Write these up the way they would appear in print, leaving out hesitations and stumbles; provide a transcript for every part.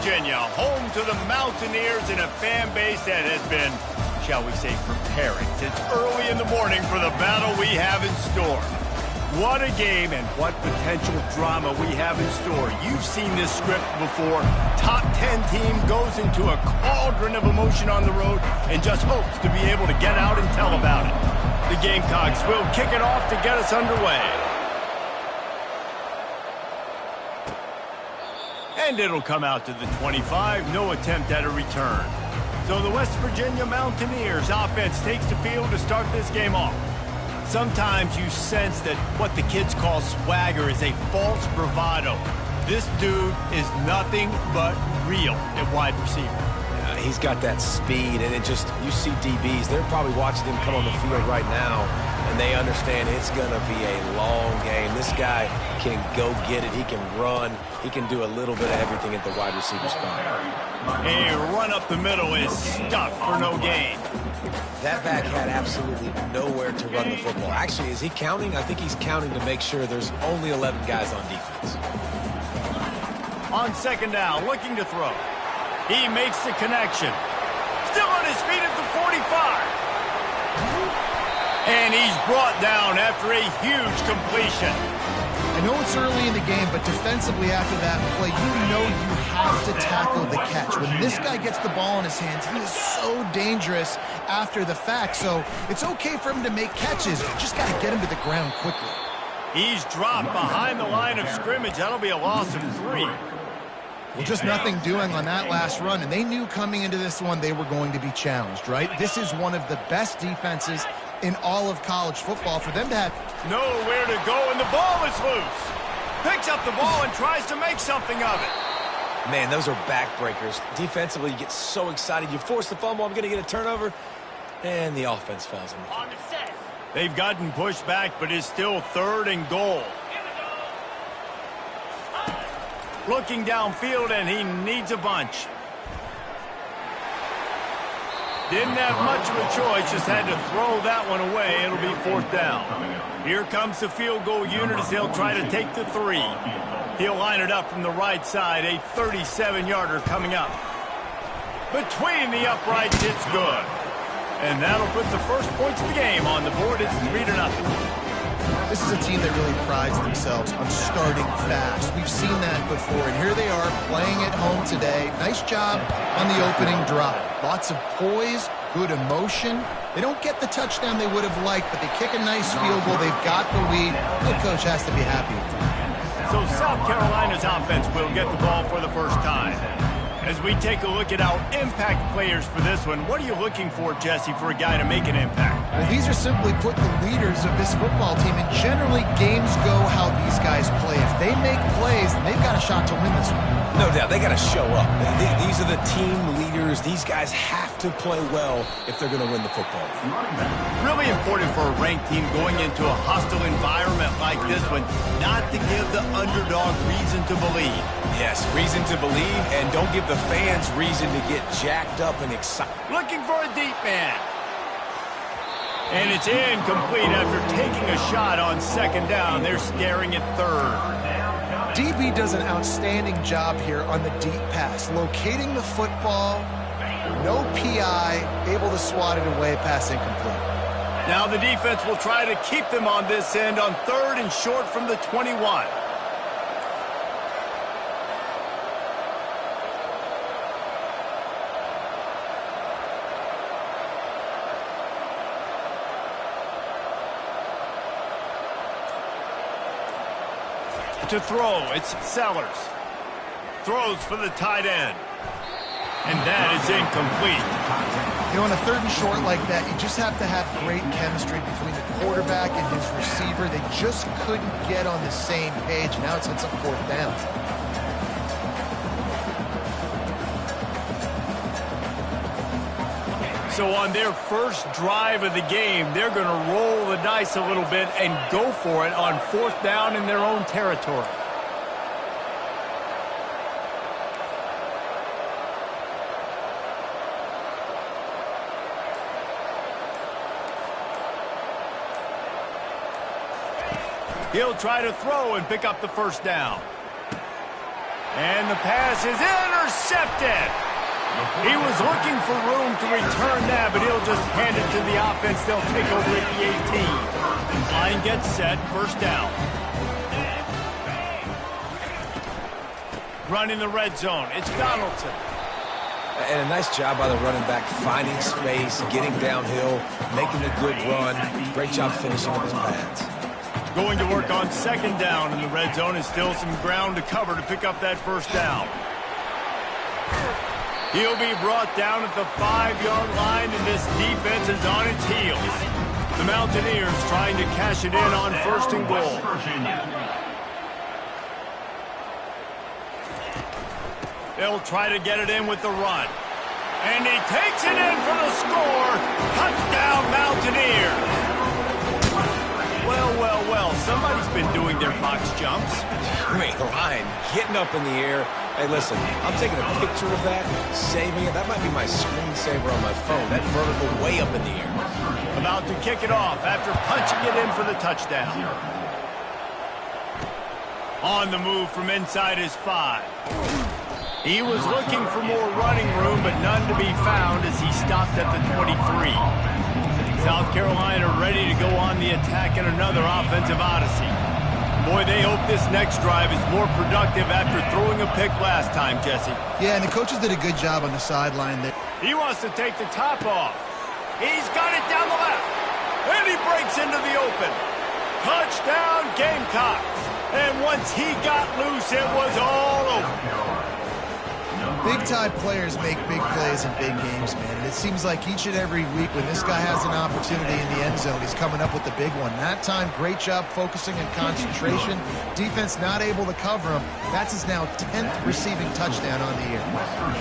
Virginia, home to the Mountaineers and a fan base that has been, shall we say, preparing since early in the morning for the battle we have in store. What a game and what potential drama we have in store. You've seen this script before. Top 10 team goes into a cauldron of emotion on the road and just hopes to be able to get out and tell about it. The Gamecocks will kick it off to get us underway. And it'll come out to the 25, no attempt at a return. So the West Virginia Mountaineers offense takes the field to start this game off. Sometimes you sense that what the kids call swagger is a false bravado. This dude is nothing but real at wide receiver. He's got that speed, and you see DBs, they're probably watching him come on the field right now, and they understand it's going to be a long game. This guy can go get it. He can run. He can do a little bit of everything at the wide receiver spot. A run up the middle is stuffed for no gain. That back had absolutely nowhere to run the football. Actually, is he counting? I think he's counting to make sure there's only 11 guys on defense. On second down, looking to throw. He makes the connection. Still on his feet at the 45. And he's brought down after a huge completion. I know it's early in the game, but defensively after that play, you know you have to tackle the catch. When this guy gets the ball in his hands, he is so dangerous after the fact. So it's okay for him to make catches. You just got to get him to the ground quickly. He's dropped behind the line of scrimmage. That'll be a loss of 3. Well, just nothing doing on that last run, and they knew coming into this one they were going to be challenged, right? This is one of the best defenses in all of college football. For them to have nowhere to go, and the ball is loose. Picks up the ball and tries to make something of it. Man, those are backbreakers. Defensively, you get so excited. You force the fumble, I'm going to get a turnover, and the offense falls in the field. They've gotten pushed back, but it's still 3rd and goal. Looking downfield, and he needs a bunch. Didn't have much of a choice, just had to throw that one away. It'll be 4th down. Here comes the field goal unit as they'll try to take the 3. He'll line it up from the right side, a 37-yarder coming up. Between the uprights, it's good. And that'll put the first points of the game on the board. It's 3-0. This is a team that really prides themselves on starting fast. We've seen that before, and here they are playing at home today. Nice job on the opening drive. Lots of poise, good emotion. They don't get the touchdown they would have liked, but they kick a nice field goal. They've got the lead. The coach has to be happy with them. So South Carolina's offense will get the ball for the first time. As we take a look at our impact players for this one, what are you looking for, Jesse, for a guy to make an impact? Well, these are simply put the leaders of this football team, and generally games go how these guys play. If they make plays, then they've got a shot to win this one. No doubt, they got to show up. These are the team leaders. These guys have to play well if they're going to win the football. Really important for a ranked team going into a hostile environment like this one, not to give the underdog reason to believe. Yes, reason to believe, and don't give the fans reason to get jacked up and excited. Looking for a deep man. And it's incomplete after taking a shot on second down. They're staring at 3rd. DB does an outstanding job here on the deep pass, locating the football, no PI, able to swat it away, pass incomplete. Now the defense will try to keep them on this end on 3rd and short from the 21. To throw, it's Sellers. Throws for the tight end. And that is incomplete. You know, on a 3rd and short like that, you just have to have great chemistry between the quarterback and his receiver. They just couldn't get on the same page. Now it's a 4th down. So on their first drive of the game, they're going to roll the dice a little bit and go for it on 4th down in their own territory. He'll try to throw and pick up the first down. And the pass is intercepted. intercepted. He was looking for room to return that, but he'll just hand it to the offense. They'll take over at the 18. Line gets set, first down. Running the red zone, it's Donaldson. And a nice job by the running back, finding space, getting downhill, making a good run. Great job finishing with his pads. Going to work on second down in the red zone, and still some ground to cover to pick up that first down. He'll be brought down at the 5-yard line, and this defense is on its heels. The Mountaineers trying to cash it in on first and goal. They'll try to get it in with the run. And he takes it in for the score. Touchdown, Mountaineers. Well, somebody's been doing their box jumps. You ain't lying. Getting up in the air. Hey, listen, I'm taking a picture of that, saving it. That might be my screensaver on my phone. That vertical way up in the air. About to kick it off after punching it in for the touchdown. On the move from inside his 5. He was looking for more running room, but none to be found as he stopped at the 23. South Carolina ready to go on the attack in another offensive odyssey. Boy, they hope this next drive is more productive after throwing a pick last time, Jesse. Yeah, and the coaches did a good job on the sideline there. He wants to take the top off. He's got it down the left. And he breaks into the open. Touchdown, Gamecocks. And once he got loose, it was all over. Big-time players make big plays in big games, man. And it seems like each and every week when this guy has an opportunity in the end zone, he's coming up with the big one. That time, great job focusing and concentration. Defense not able to cover him. That's his now 10th receiving touchdown on the year.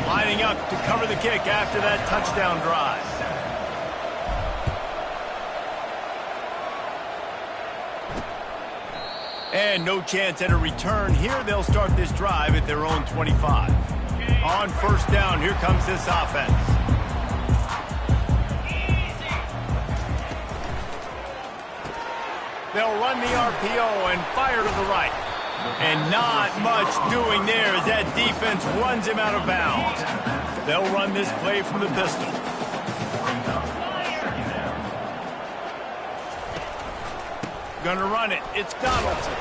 Lining up to cover the kick after that touchdown drive. And no chance at a return here. They'll start this drive at their own 25. On first down, here comes this offense. They'll run the RPO and fire to the right. And not much doing there as that defense runs him out of bounds. They'll run this play from the pistol. Gonna run it. It's Donaldson.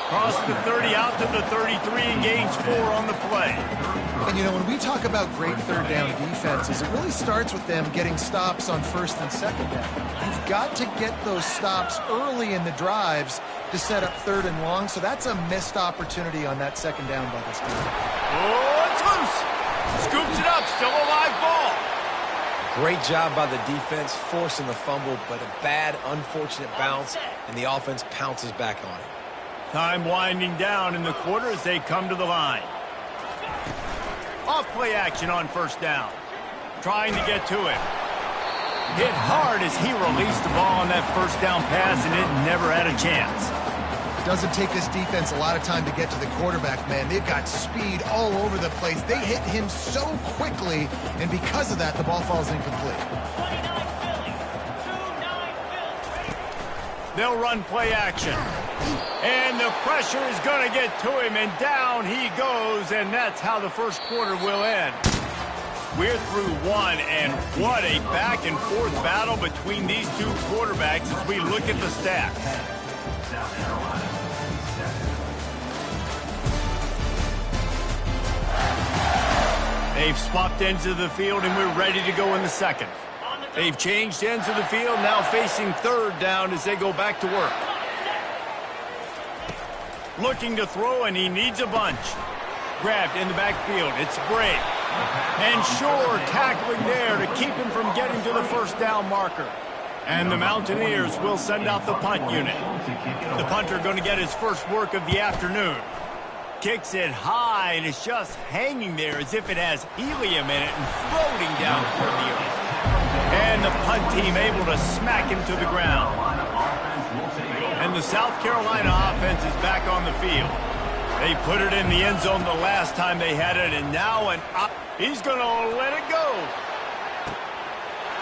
Cross the 30 out to the 33 and gains 4 on the play. And, you know, when we talk about great third down defenses, it really starts with them getting stops on first and second down. You've got to get those stops early in the drives to set up third and long, so that's a missed opportunity on that second down by this team. Oh, it's loose. Scoops it up. Still a live ball. Great job by the defense, forcing the fumble, but a bad, unfortunate bounce, and the offense pounces back on it. Time winding down in the quarter as they come to the line. Off play action on first down. Trying to get to it. Hit hard as he released the ball on that first down pass, and it never had a chance. It doesn't take this defense a lot of time to get to the quarterback, man. They've got speed all over the place. They hit him so quickly, and because of that, the ball falls incomplete. They'll run play action. And the pressure is going to get to him, and down he goes, and that's how the first quarter will end. We're through one, and what a back-and-forth battle between these two quarterbacks as we look at the stats. They've swapped ends of the field, and we're ready to go in the second. They've changed ends of the field, now facing third down as they go back to work. Looking to throw, and he needs a bunch. Grabbed in the backfield. It's Bray. And Shore tackling there to keep him from getting to the first down marker. And the Mountaineers will send out the punt unit. The punter going to get his first work of the afternoon. Kicks it high, and it's just hanging there as if it has helium in it and floating down toward the earth. And the punt team able to smack him to the ground. And the South Carolina offense is back on the field. They put it in the end zone the last time they had it, and now he's going to let it go.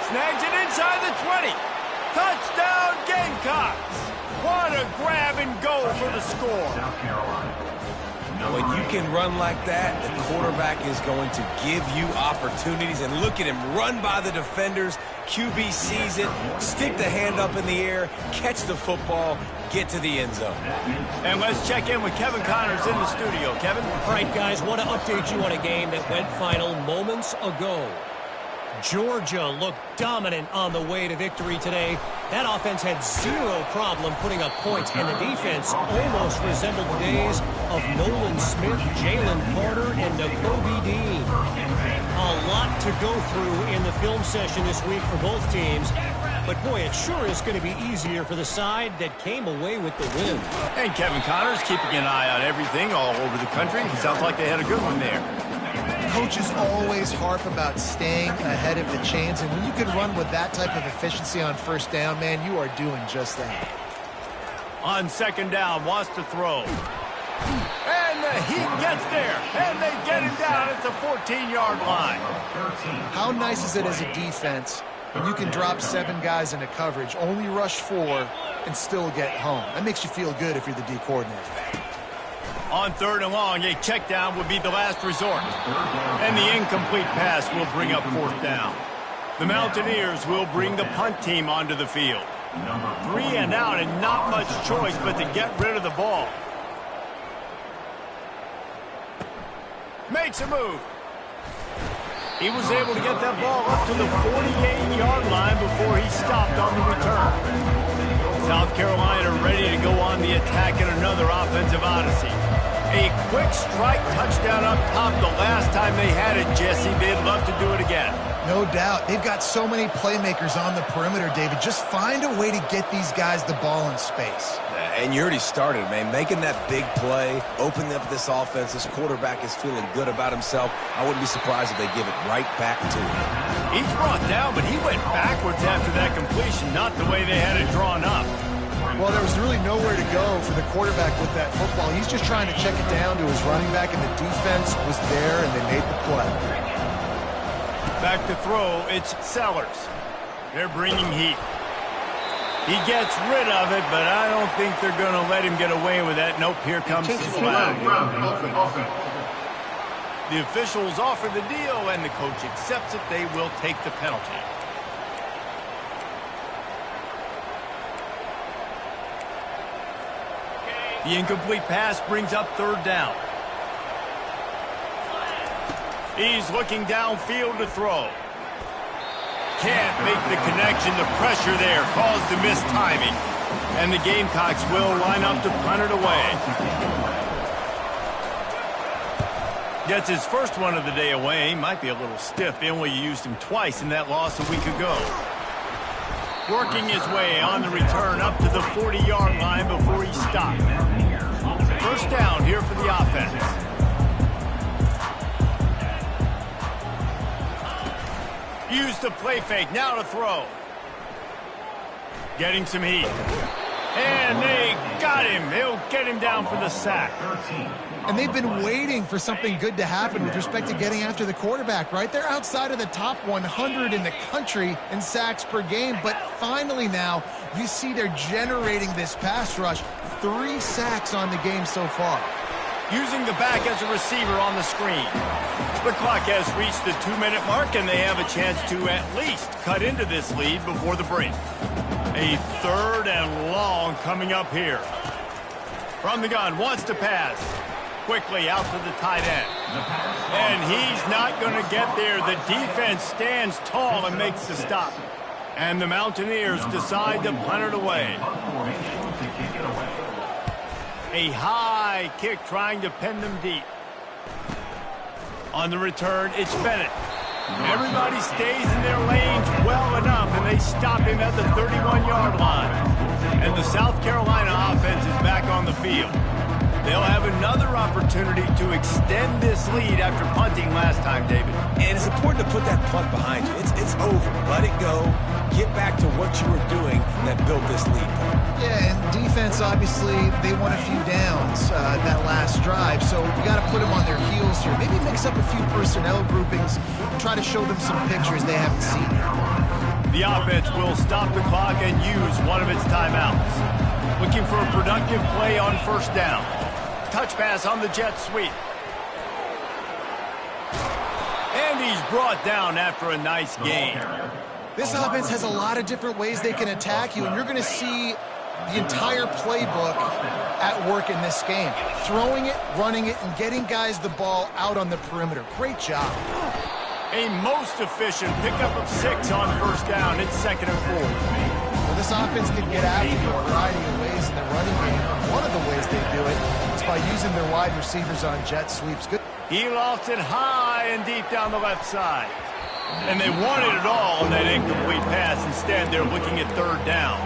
Snags it inside the 20. Touchdown, Gamecocks. What a grab and go for the score. When you can run like that, the quarterback is going to give you opportunities. And look at him run by the defenders. QB sees it, stick the hand up in the air, catch the football, get to the end zone. And let's check in with Kevin Connors in the studio. Kevin? All right, guys, want to update you on a game that went final moments ago. Georgia looked dominant on the way to victory today. That offense had zero problem putting up points, and the defense almost resembled the days of Nolan Smith, Jalen Carter, and Nakobe Dean. A lot to go through in the film session this week for both teams. But, boy, it sure is going to be easier for the side that came away with the win. And Kevin Connors keeping an eye on everything all over the country. Sounds like they had a good one there. Coaches always harp about staying ahead of the chains, and when you can run with that type of efficiency on first down, man, you are doing just that. On second down, wants to throw. And the heat gets there, and they get him down at the 14-yard line. How nice is it as a defense when you can drop 7 guys into coverage, only rush 4, and still get home? That makes you feel good if you're the D coordinator. On third and long, a check down would be the last resort. And the incomplete pass will bring up fourth down. The Mountaineers will bring the punt team onto the field. 3 and out, and not much choice but to get rid of the ball. Makes a move. He was able to get that ball up to the 48-yard line before he stopped on the return. South Carolina ready to go on the attack in another offensive odyssey. A quick strike touchdown up top the last time they had it, Jesse. They'd love to do it again. No doubt. They've got so many playmakers on the perimeter, David. Just find a way to get these guys the ball in space. And you already started, man. Making that big play, opening up this offense. This quarterback is feeling good about himself. I wouldn't be surprised if they give it right back to him. He's brought down, but he went backwards after that completion, not the way they had it drawn up. Well, there was really nowhere to go for the quarterback with that football. He's just trying to check it down to his running back, and the defense was there, and they made the play. Back to throw, it's Sellers. They're bringing heat. He gets rid of it, but I don't think they're going to let him get away with that. Nope, here comes the flag. The officials offer the deal, and the coach accepts it. They will take the penalty. The incomplete pass brings up third down. He's looking downfield to throw. Can't make the connection. The pressure there caused the missed timing. And the Gamecocks will line up to punt it away. Gets his first one of the day away. Might be a little stiff. They only used him twice in that loss a week ago. Working his way on the return up to the 40-yard line before he stopped. First down here for the offense. Used the play fake, now to throw. Getting some heat. And they got him. They'll get him down for the sack. And they've been waiting for something good to happen with respect to getting after the quarterback, right? They're outside of the top 100 in the country in sacks per game, but finally now you see they're generating this pass rush. 3 sacks on the game so far. Using the back as a receiver on the screen. The clock has reached the 2-minute mark, and they have a chance to at least cut into this lead before the break. A third and long coming up here. From the gun, wants to pass. Quickly out to the tight end. And he's not going to get there. The defense stands tall and makes the stop. And the Mountaineers decide to punt it away. A high kick trying to pin them deep. On the return, it's Bennett. Everybody stays in their lanes well enough, and they stop him at the 31-yard line. And the South Carolina offense is back on the field. They'll have another opportunity to extend this lead after punting last time, David. And it's important to put that punt behind you. It's over. Let it go. Get back to what you were doing that built this lead. Yeah, and defense, obviously, they won a few downs that last drive, so you got to put them on their heels here. Maybe mix up a few personnel groupings, try to show them some pictures they haven't seen. The offense will stop the clock and use one of its timeouts. Looking for a productive play on first down. touch pass on the jet sweep. And he's brought down after a nice gain. This offense has a lot of different ways they can attack you, and you're going to see the entire playbook at work in this game. Throwing it, running it, and getting guys the ball out on the perimeter. Great job. A most efficient pickup of 6 on first down. It's 2nd and 4. Well, this offense can get after you a variety of ways in the running game. One of the ways they do it is by using their wide receivers on jet sweeps. Good. He lofts it high and deep down the left side. And they wanted it all on that incomplete pass. Instead, they're looking at 3rd down.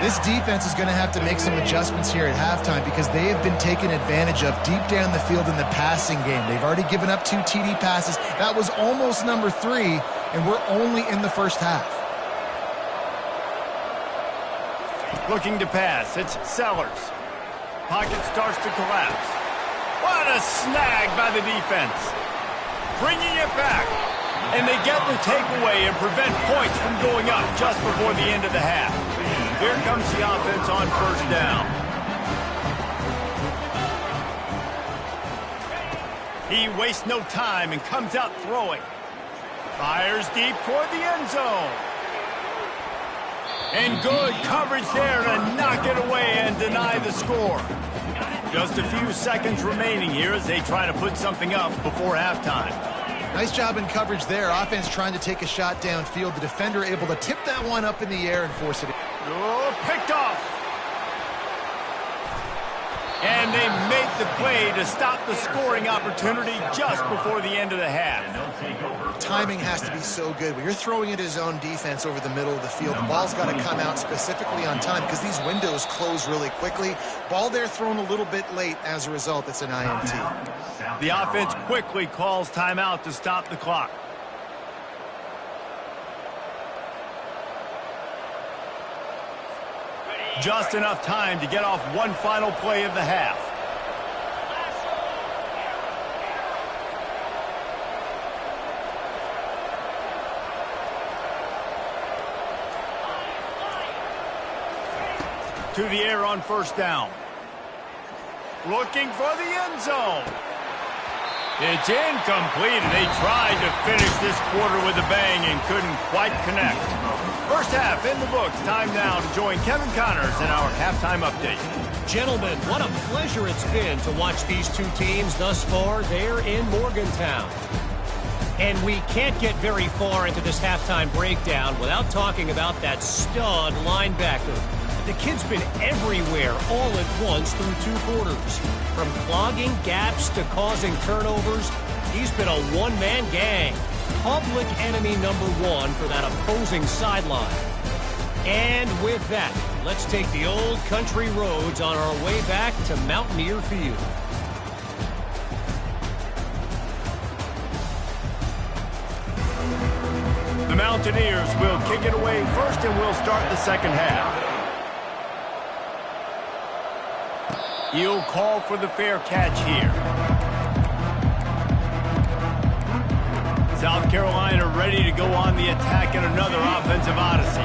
This defense is going to have to make some adjustments here at halftime because they have been taken advantage of deep down the field in the passing game. They've already given up 2 TD passes. That was almost number 3, and we're only in the first half. Looking to pass. It's Sellers. Pocket starts to collapse. What a snag by the defense. Bringing it back. And they get the takeaway and prevent points from going up just before the end of the half. Here comes the offense on first down. He wastes no time and comes out throwing. Fires deep toward the end zone. And good coverage there to knock it away and deny the score. Just a few seconds remaining here as they try to put something up before halftime. Nice job in coverage there. Offense trying to take a shot downfield. The defender able to tip that one up in the air and force it in. Oh, picked off. And they make the play to stop the scoring opportunity just before the end of the half. Timing has to be so good. When you're throwing at his own defense over the middle of the field, the ball's got to come out specifically on time because these windows close really quickly. Ball there thrown a little bit late. As a result, it's an INT. The offense quickly calls timeout to stop the clock. Just enough time to get off one final play of the half. To the air on first down. Looking for the end zone. It's incomplete, and they tried to finish this quarter with a bang and couldn't quite connect. First half in the books. Time now to join Kevin Connors in our halftime update. Gentlemen, what a pleasure it's been to watch these two teams thus far there in Morgantown. And we can't get very far into this halftime breakdown without talking about that stud linebacker. The kid's been everywhere all at once through 2 quarters. From clogging gaps to causing turnovers, he's been a one-man gang. Public enemy number 1 for that opposing sideline. And with that, let's take the old country roads on our way back to Mountaineer Field. The Mountaineers will kick it away first, and we'll start the second half. He'll call for the fair catch here. South Carolina ready to go on the attack in another offensive odyssey.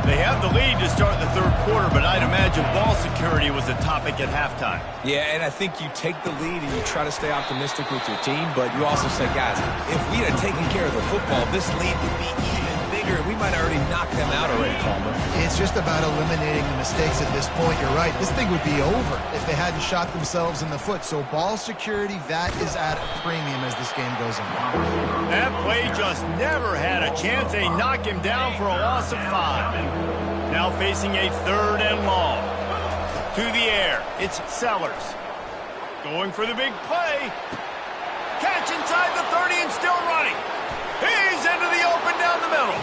They have the lead to start the third quarter, but I'd imagine ball security was a topic at halftime. Yeah, and I think you take the lead and you try to stay optimistic with your team, but you also say, guys, if we had taken care of the football, this lead would be even bigger. We might have already knocked them out already, Palmer. It's just about eliminating the mistakes at this point. You're right. This thing would be over if they hadn't shot themselves in the foot. So ball security, that is at a premium as this game goes on. That play just never had a chance. They knock him down for a loss of 5. Now facing a 3rd and long. To the air, it's Sellers. Going for the big play. Catch inside the 30 and still running. He's into the open down the middle.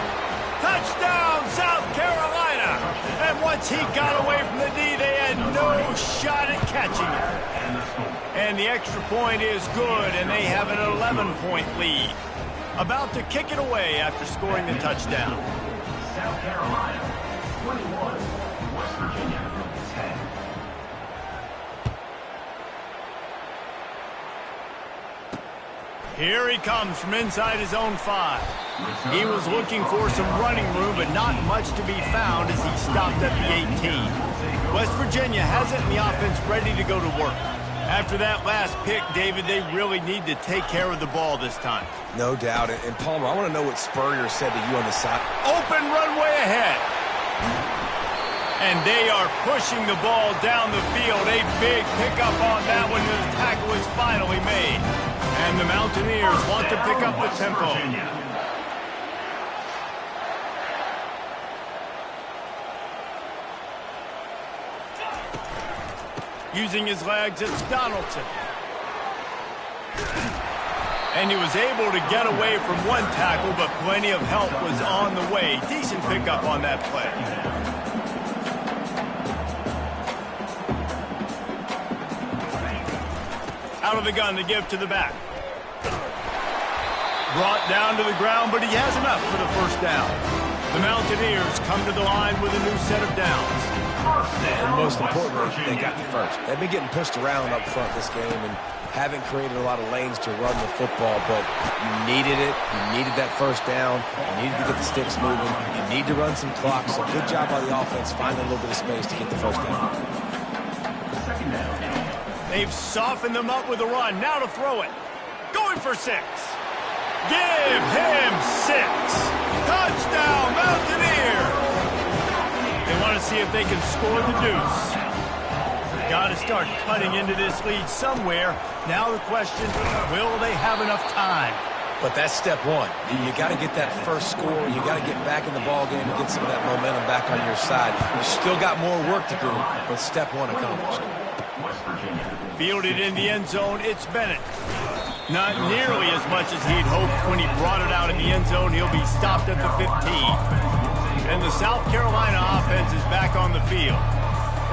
Touchdown, South Carolina. And once he got away from the D, they had no shot at catching it. And the extra point is good, and they have an 11-point lead. About to kick it away after scoring the touchdown. South Carolina, 21, West Virginia, 10. Here he comes from inside his own 5. He was looking for some running room, but not much to be found as he stopped at the 18. West Virginia has it in the offense ready to go to work. After that last pick, David, they really need to take care of the ball this time. No doubt. And Palmer, I want to know what Spurrier said to you on the side. Open runway ahead. And they are pushing the ball down the field. A big pickup on that one. The tackle is finally made. And the Mountaineers want to pick up the tempo. Using his legs, it's Donaldson. And he was able to get away from one tackle, but plenty of help was on the way. Decent pickup on that play. Out of the gun to give to the back. Brought down to the ground, but he has enough for the first down. The Mountaineers come to the line with a new set of downs. And most importantly, they got the first. They've been getting pushed around up front this game and haven't created a lot of lanes to run the football, but you needed it. You needed that first down. You needed to get the sticks moving. You need to run some clock. So good job by the offense finding a little bit of space to get the first down. They've softened them up with a run. Now to throw it. Going for 6. Give him 6. Touchdown, Mountaineers. They want to see if they can score the deuce. Got to start cutting into this lead somewhere. Now the question, will they have enough time? But that's step one. You got to get that first score. You got to get back in the ball game and get some of that momentum back on your side. You still got more work to do, but step one accomplished. Fielded in the end zone, it's Bennett. Not nearly as much as he'd hoped when he brought it out in the end zone. He'll be stopped at the 15. And the South Carolina offense is back on the field.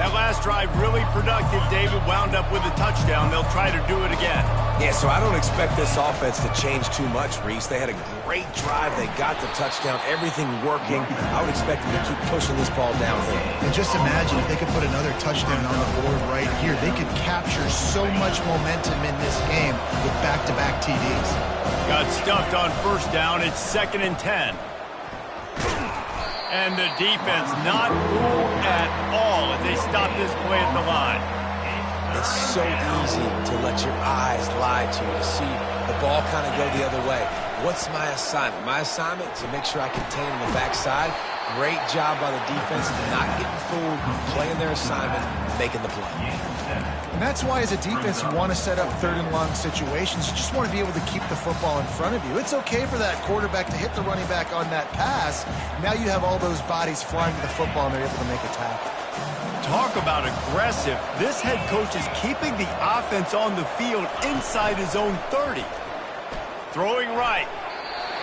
That last drive really productive. David wound up with a touchdown. They'll try to do it again. Yeah, so I don't expect this offense to change too much, Reese. They had a great drive. They got the touchdown. Everything working. I would expect them to keep pushing this ball downhill. And just imagine if they could put another touchdown on the board right here. They could capture so much momentum in this game with back-to-back TDs. Got stuffed on first down. It's 2nd and 10. And the defense not fooled at all as they stop this play at the line. It's so easy to let your eyes lie to you, to see the ball kind of go the other way. What's my assignment? My assignment is to make sure I contain on the backside. Great job by the defense, not getting fooled, playing their assignment, making the play. And that's why as a defense you want to set up 3rd and long situations. You just want to be able to keep the football in front of you. It's okay for that quarterback to hit the running back on that pass. Now you have all those bodies flying to the football and they're able to make a tackle. Talk about aggressive. This head coach is keeping the offense on the field inside his own 30. Throwing right.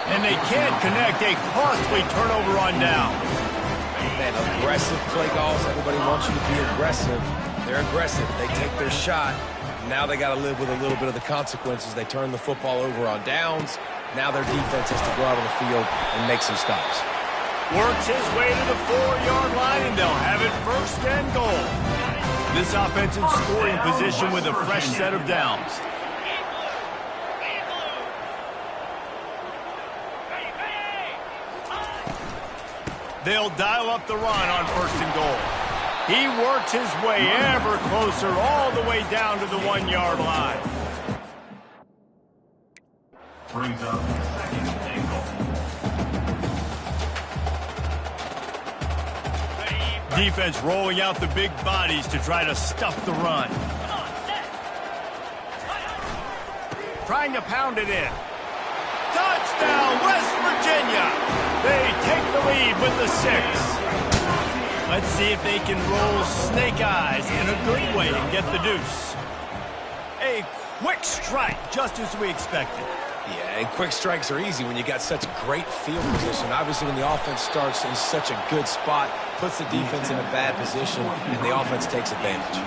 And they can't connect. A costly turnover on down. Man, aggressive play calls. Everybody wants you to be aggressive. They're aggressive. They take their shot. Now they got to live with a little bit of the consequences. They turn the football over on downs. Now their defense has to go out on the field and make some stops. Works his way to the 4-yard line, and they'll have it 1st and goal. This offense in scoring position with a fresh set of downs. They'll dial up the run on 1st and goal. He works his way ever closer all the way down to the 1-yard line. Brings up 2nd and goal. Defense rolling out the big bodies to try to stuff the run. Trying to pound it in. Touchdown, West Virginia! They take the lead with the 6. Let's see if they can roll snake eyes in a good way and get the deuce. A quick strike, just as we expected. Yeah, and quick strikes are easy when you got such great field position. Obviously, when the offense starts in such a good spot, puts the defense in a bad position, and the offense takes advantage.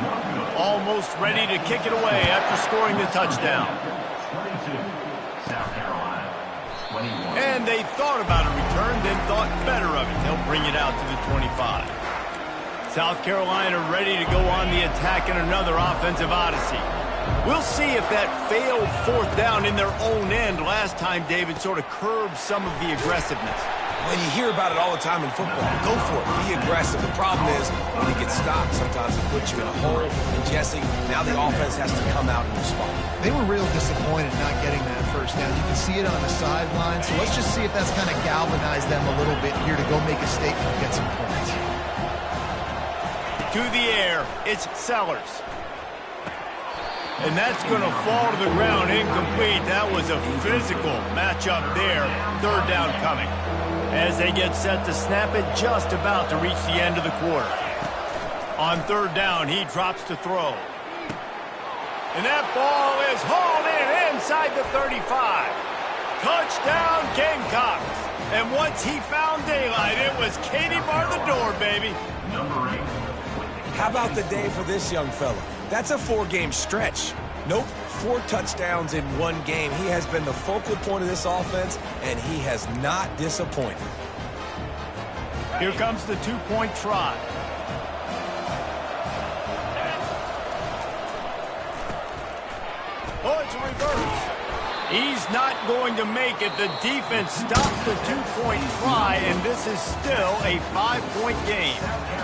Almost ready to kick it away after scoring the touchdown. 22, South Carolina. 21. And they thought about a return, then thought better of it. They'll bring it out to the 25. South Carolina ready to go on the attack in another offensive odyssey. We'll see if that failed 4th down in their own end last time David sort of curbed some of the aggressiveness. Well, you hear about it all the time in football. Go for it. Be aggressive. The problem is when you get stopped, sometimes it puts you in a hole. And, Jesse, now the offense has to come out and respond. They were real disappointed not getting that first down. You can see it on the sideline. So let's just see if that's kind of galvanized them a little bit here to go make a statement and get some points. To the air, it's Sellers. And that's going to fall to the ground incomplete. That was a physical matchup there. Third down coming. As they get set to snap it, just about to reach the end of the quarter. On third down, he drops to throw. And that ball is hauled in inside the 35. Touchdown, Gamecocks. And once he found daylight, it was Katie bar the door, baby. Number 8. How about the day for this young fella? That's a 4-game stretch. Nope, 4 touchdowns in 1 game. He has been the focal point of this offense, and he has not disappointed. Here comes the 2-point try. Oh, it's a reverse. He's not going to make it. The defense stops the 2-point try, and this is still a 5-point game.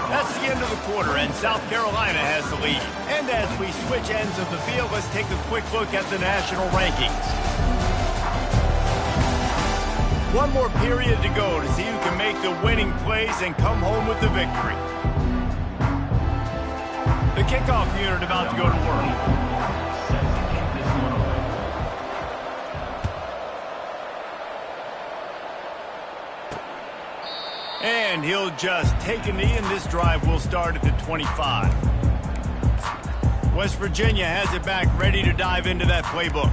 That's the end of the quarter, and South Carolina has the lead. And as we switch ends of the field, let's take a quick look at the national rankings. One more period to go to see who can make the winning plays and come home with the victory. The kickoff unit about to go to work. And he'll just take a knee, and this drive will start at the 25. West Virginia has it back, ready to dive into that playbook.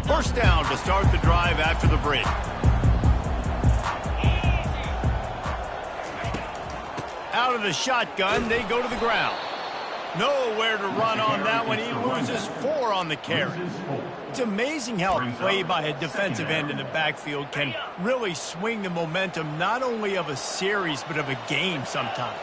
First down to start the drive after the break. Out of the shotgun, they go to the ground. Nowhere to run on that one. He loses 4 on the carry. It's amazing how a play by a defensive end in the backfield can really swing the momentum not only of a series but of a game sometimes.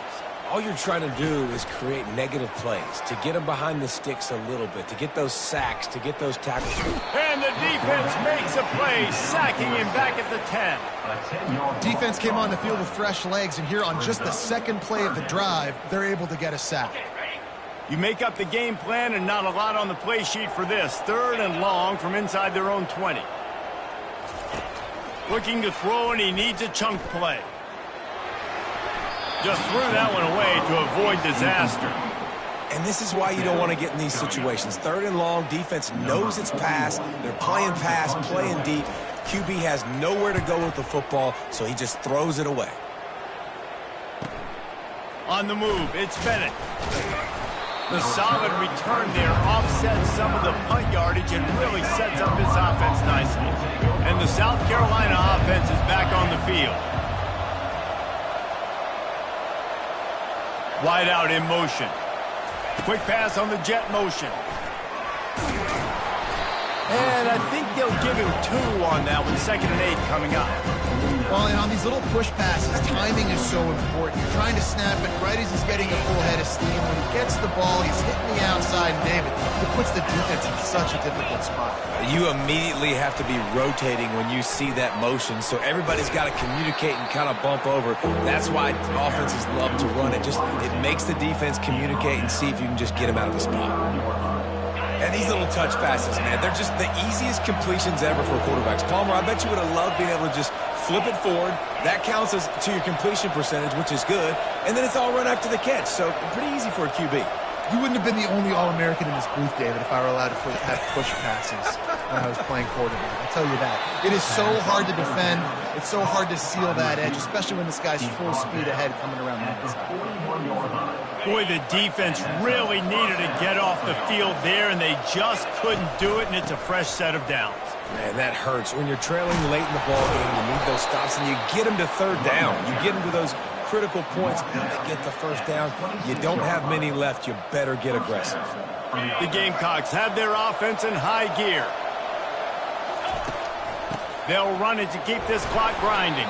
All you're trying to do is create negative plays, to get them behind the sticks a little bit, to get those sacks, to get those tackles. And the defense makes a play, sacking him back at the 10. Defense came on the field with fresh legs, and here on just the second play of the drive, they're able to get a sack. You make up the game plan and not a lot on the play sheet for this. 3rd and long from inside their own 20. Looking to throw, and he needs a chunk play. Just threw that one away to avoid disaster. And this is why you don't want to get in these situations. 3rd and long, defense knows it's pass. They're playing pass, playing deep. QB has nowhere to go with the football, so he just throws it away. On the move, it's Bennett. The solid return there offsets some of the punt yardage and really sets up this offense nicely. And the South Carolina offense is back on the field. Wide out in motion. Quick pass on the jet motion. And I think they'll give him 2 on that one. 2nd and 8 coming up. Well, and on these little push passes, timing is so important. You're trying to snap it right as he's getting a full head of steam. When he gets the ball, he's hitting the outside, and David, it puts the defense in such a difficult spot. You immediately have to be rotating when you see that motion, so everybody's got to communicate and kind of bump over. That's why offenses love to run it. It makes the defense communicate and see if you can just get him out of the spot. And these little touch passes, man, they're just the easiest completions ever for quarterbacks. Palmer, I bet you would have loved being able to just flip it forward. That counts as to your completion percentage, which is good. And then it's all run after the catch, so pretty easy for a QB. You wouldn't have been the only All-American in this booth, David, if I were allowed to have push passes when I was playing quarterback. I'll tell you that. It is so hard to defend. It's so hard to seal that edge, especially when this guy's full speed ahead coming around the outside. Boy, the defense really needed to get off the field there, and they just couldn't do it, and it's a fresh set of downs. Man, that hurts. When you're trailing late in the ball game, you need those stops, and you get them to 3rd down. You get them to those critical points, and they get the 1st down. You don't have many left. You better get aggressive. The Gamecocks have their offense in high gear. They'll run it to keep this clock grinding.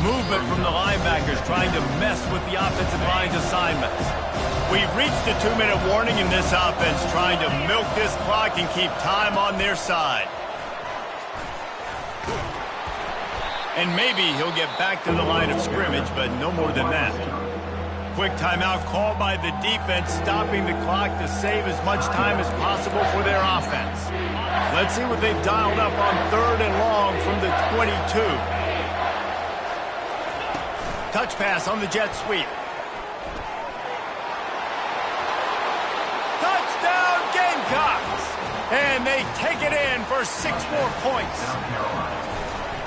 Movement from the linebackers trying to mess with the offensive line's assignments. We've reached the 2-minute warning in this offense, trying to milk this clock and keep time on their side. And maybe he'll get back to the line of scrimmage, but no more than that. Quick timeout called by the defense, stopping the clock to save as much time as possible for their offense. Let's see what they've dialed up on 3rd and long from the 22. Touch pass on the jet sweep. Touchdown Gamecocks! And they take it in for 6 more points.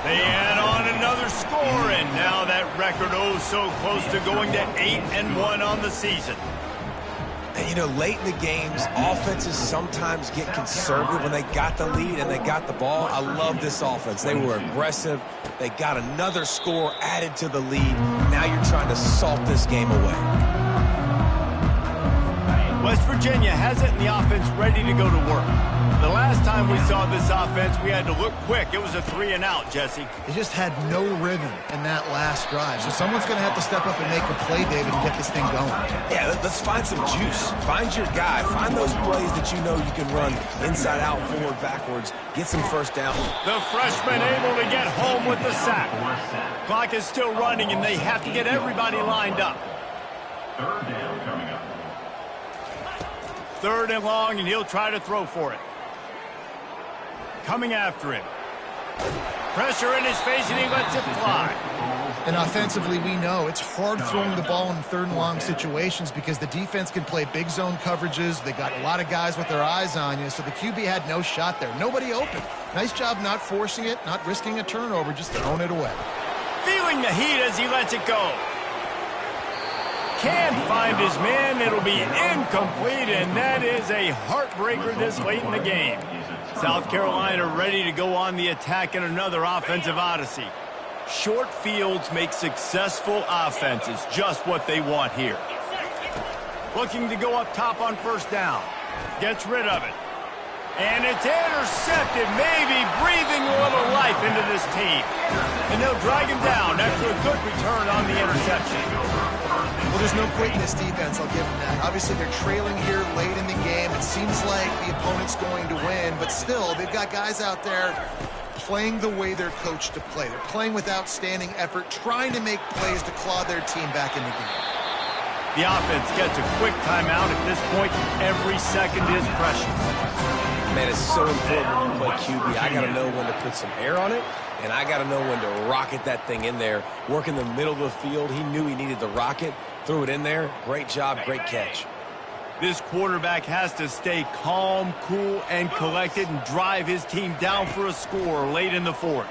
They add on another score, and now that record so close to going to 8-1 on the season. And, you know, late in the games, offenses sometimes get conservative when they got the lead and they got the ball. I love this offense. They were aggressive. They got another score added to the lead. Now you're trying to salt this game away. West Virginia has it in the offense ready to go to work. The last time we saw this offense, we had to look quick. It was a 3-and-out, Jesse. They just had no rhythm in that last drive. So someone's going to have to step up and make a play, David, and get this thing going. Yeah, let's find some juice. Find your guy. Find those plays that you know you can run inside out, forward, backwards. Get some first down. The freshman able to get home with the sack. Clock is still running, and they have to get everybody lined up. 3rd down coming up. 3rd and long, and he'll try to throw for it. Coming after him. Pressure in his face, and he lets it fly. And offensively, we know it's hard throwing the ball in 3rd and long situations because the defense can play big zone coverages. They got a lot of guys with their eyes on you, so the QB had no shot there. Nobody open. Nice job not forcing it, not risking a turnover, just throwing it away. Feeling the heat as he lets it go. Can't find his man. It'll be incomplete, and that is a heartbreaker this late in the game. South Carolina ready to go on the attack in another offensive odyssey. Short fields make successful offenses, just what they want here. Looking to go up top on 1st down. Gets rid of it. And it's intercepted, maybe breathing a little life into this team. And they'll drag him down after a good return on the interception. Well, there's no quit in this defense, I'll give them that. Obviously, they're trailing here late in the game. It seems like the opponent's going to win, but still, they've got guys out there playing the way they're coached to play. They're playing with outstanding effort, trying to make plays to claw their team back in the game. The offense gets a quick timeout. At this point, every second is precious. Man, it's so important when you play QB. I got to know when to put some air on it, and I got to know when to rocket that thing in there. Work in the middle of the field. He knew he needed the rocket. Threw it in there. Great job, great catch. This quarterback has to stay calm, cool, and collected and drive his team down for a score late in the 4th.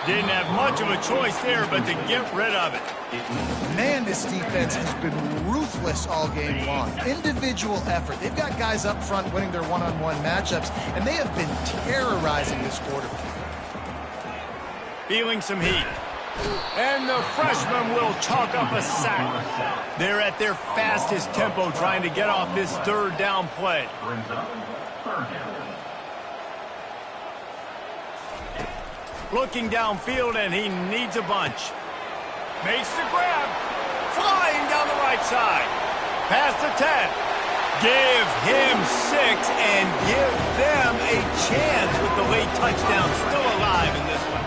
Didn't have much of a choice there, but to get rid of it. Man, this defense has been ruthless all game long. Individual effort. They've got guys up front winning their one-on-one matchups, and they have been terrorizing this quarterback. Feeling some heat. And the freshman will chalk up a sack. They're at their fastest tempo trying to get off this 3rd down play. Brings up 3rd down. Looking downfield, and he needs a bunch. Makes the grab. Flying down the right side. Past the 10. Give him 6 and give them a chance with the late touchdown still alive in this one.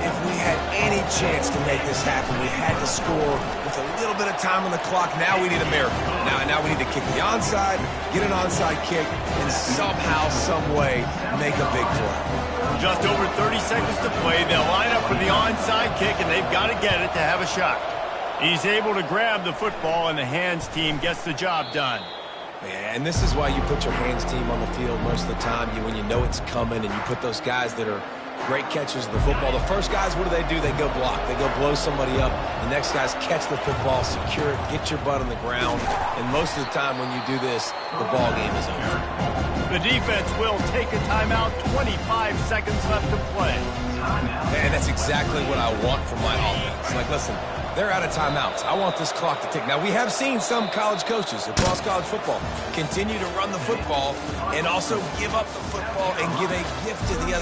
If we had any chance to make this happen, we had to score with a little bit of time on the clock. Now we need a miracle. Now we need to kick the onside, get an onside kick, and somehow, some way, make a big play. Just over 30 seconds to play. They'll line up for the onside kick, and they've got to get it to have a shot. He's able to grab the football, and the hands team gets the job done. Yeah, and this is why you put your hands team on the field most of the time. When you know it's coming, and you put those guys that are great catchers of the football. The first guys, what do? They go block. They go blow somebody up. The next guys catch the football, secure it, get your butt on the ground. And most of the time when you do this, the ball game is over. The defense will take a timeout. 25 seconds left to play. And that's exactly what I want from my offense. Like, listen, they're out of timeouts. I want this clock to tick. Now, we have seen some college coaches across college football continue to run the football and also give up the football and give a gift to the other